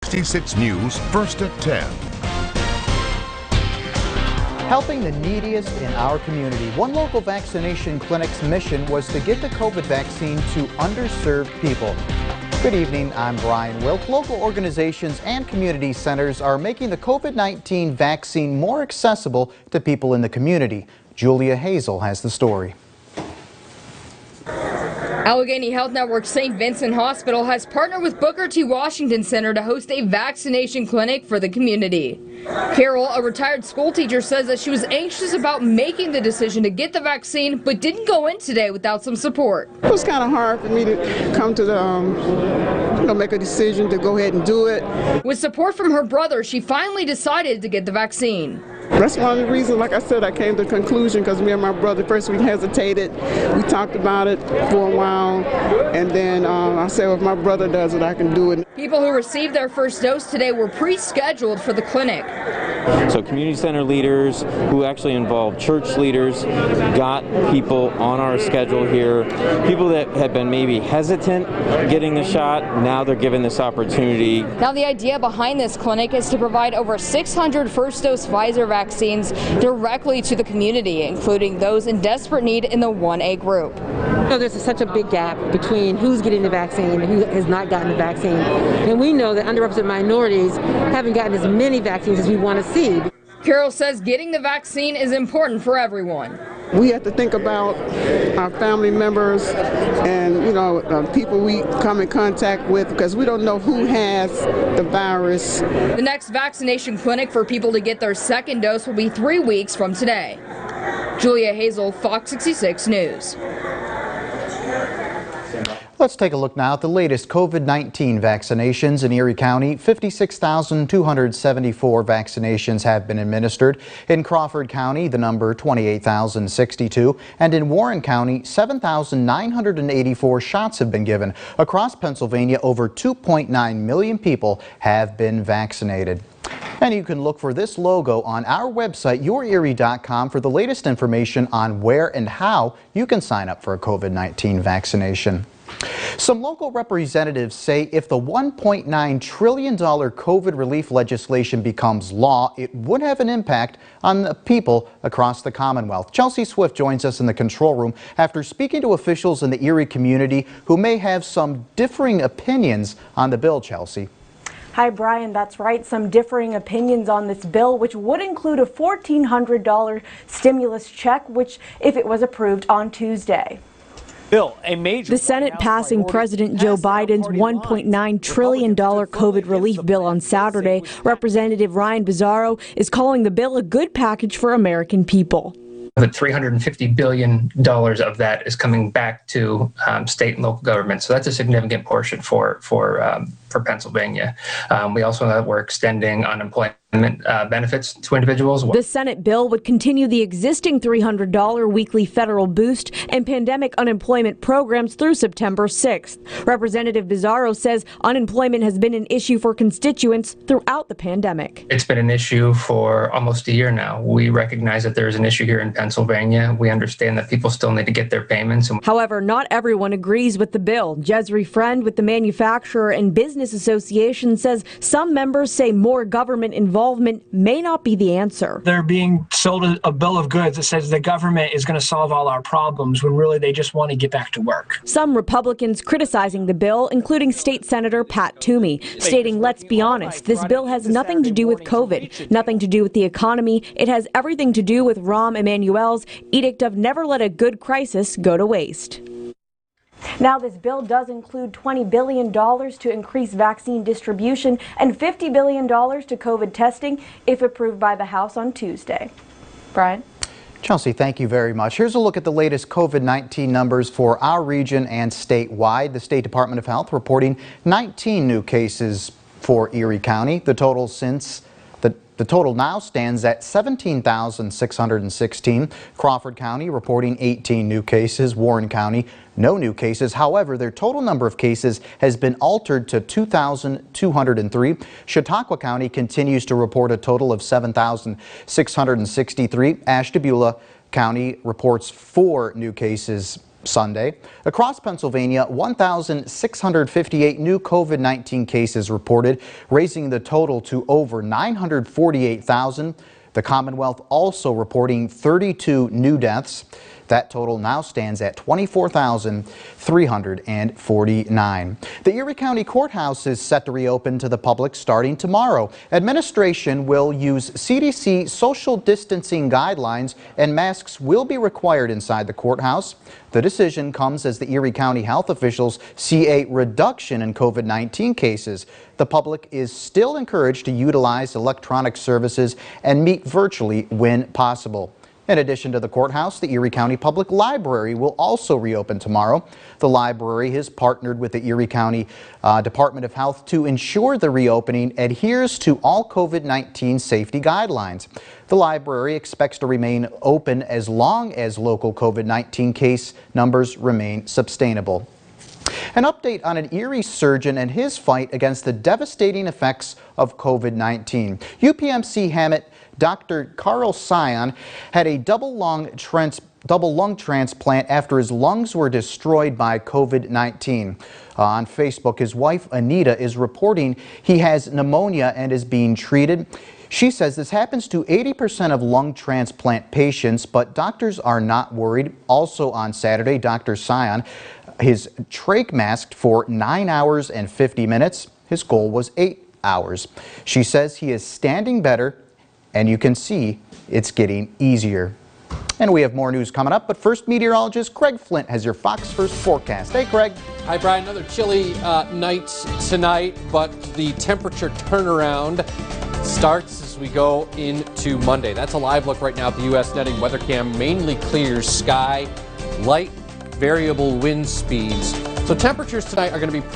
66 News, first at 10. Helping the neediest in our community. One local vaccination clinic's mission was to get the COVID vaccine to underserved people. Good evening, I'm Brian Wilk. Local organizations and community centers are making the COVID-19 vaccine more accessible to people in the community. Julia Hazel has the story. Allegheny Health Network St. Vincent Hospital has partnered with Booker T. Washington Center to host a vaccination clinic for the community. Carol, a retired school teacher, says that she was anxious about making the decision to get the vaccine, but didn't go in today without some support. It was kind of hard for me to come to the, make a decision to go ahead and do it. With support from her brother, she finally decided to get the vaccine. That's one of the reasons, like I said, I came to the conclusion because me and my brother, first we hesitated. We talked about it for a while, and then I said, well, if my brother does it, I can do it. People who received their first dose today were pre-scheduled for the clinic. So community center leaders who actually involve church leaders got people on our schedule here. People that had been maybe hesitant getting the shot, now they're given this opportunity. Now the idea behind this clinic is to provide over 600 first dose Pfizer vaccines directly to the community, including those in desperate need in the 1A group. There's such a big gap between who's getting the vaccine and who has not gotten the vaccine. And we know that underrepresented minorities haven't gotten as many vaccines as we want to see. Carol says getting the vaccine is important for everyone. We have to think about our family members and, people we come in contact with, because we don't know who has the virus. The next vaccination clinic for people to get their second dose will be 3 weeks from today. Julia Hazel, Fox 66 News. Let's take a look now at the latest COVID-19 vaccinations in Erie County. 56,274 vaccinations have been administered. In Crawford County, the number 28,062. And in Warren County, 7,984 shots have been given. Across Pennsylvania, over 2.9 million people have been vaccinated. And you can look for this logo on our website, yourerie.com, for the latest information on where and how you can sign up for a COVID-19 vaccination. Some local representatives say if the $1.9 trillion COVID relief legislation becomes law, it would have an impact on the people across the Commonwealth. Chelsea Swift joins us in the control room after speaking to officials in the Erie community who may have some differing opinions on the bill. Chelsea. Hi, Brian. That's right. Some differing opinions on this bill, which would include a $1,400 stimulus check, which if it was approved on Tuesday. The Senate passing President Joe Biden's $1.9 trillion COVID relief bill on Saturday. Representative Ryan Bizzarro is calling the bill a good package for American people. But $350 billion of that is coming back to state and local government. So that's a significant portion for Pennsylvania. We also know that we're extending unemployment benefits to individuals. The Senate bill would continue the existing $300 weekly federal boost and pandemic unemployment programs through September 6th. Representative Bizzarro says unemployment has been an issue for constituents throughout the pandemic. It's been an issue for almost a year now. We recognize that there's an issue here in Pennsylvania. We understand that people still need to get their payments. However, not everyone agrees with the bill. Jesri Friend with the Manufacturer and Business Association says some members say more government involvement may not be the answer. They're being sold a bill of goods that says the government is going to solve all our problems when really they just want to get back to work. Some Republicans criticizing the bill, including State Senator Pat Toomey, stating, let's be honest, this bill has nothing to do with COVID, nothing to do with the economy. It has everything to do with Rahm Emanuel's edict of never let a good crisis go to waste. Now, this bill does include $20 billion to increase vaccine distribution and $50 billion to COVID testing if approved by the House on Tuesday. Brian? Chelsea, thank you very much. Here's a look at the latest COVID-19 numbers for our region and statewide. The State Department of Health reporting 19 new cases for Erie County. The total now stands at 17,616. Crawford County reporting 18 new cases. Warren County, no new cases. However, their total number of cases has been altered to 2,203. Chautauqua County continues to report a total of 7,663. Ashtabula County reports 4 new cases Sunday. Across Pennsylvania, 1,658 new COVID-19 cases reported, raising the total to over 948,000. The Commonwealth also reporting 32 new deaths. That total now stands at 24,349. The Erie County Courthouse is set to reopen to the public starting tomorrow. Administration will use CDC social distancing guidelines, and masks will be required inside the courthouse. The decision comes as the Erie County health officials see a reduction in COVID-19 cases. The public is still encouraged to utilize electronic services and meet virtually when possible. In addition to the courthouse, the Erie County Public Library will also reopen tomorrow. The library has partnered with the Erie County Department of Health to ensure the reopening adheres to all COVID-19 safety guidelines. The library expects to remain open as long as local COVID-19 case numbers remain sustainable. An update on an Erie surgeon and his fight against the devastating effects of COVID-19. UPMC Hammett Dr. Carl Sion had a double lung transplant after his lungs were destroyed by COVID-19. On Facebook, his wife Anita is reporting he has pneumonia and is being treated. She says this happens to 80% of lung transplant patients, but doctors are not worried. Also on Saturday, Dr. Sion, his trach masked for 9 hours and 50 minutes. His goal was 8 hours. She says he is standing better, and you can see it's getting easier. And we have more news coming up, but first, meteorologist Craig Flint has your Fox First forecast. Hey, Craig. Hi, Brian. Another chilly night tonight, but the temperature turnaround starts as we go into Monday. That's a live look right now at the U.S. Netting weather cam. Mainly clear sky, light variable wind speeds. So temperatures tonight are going to be pretty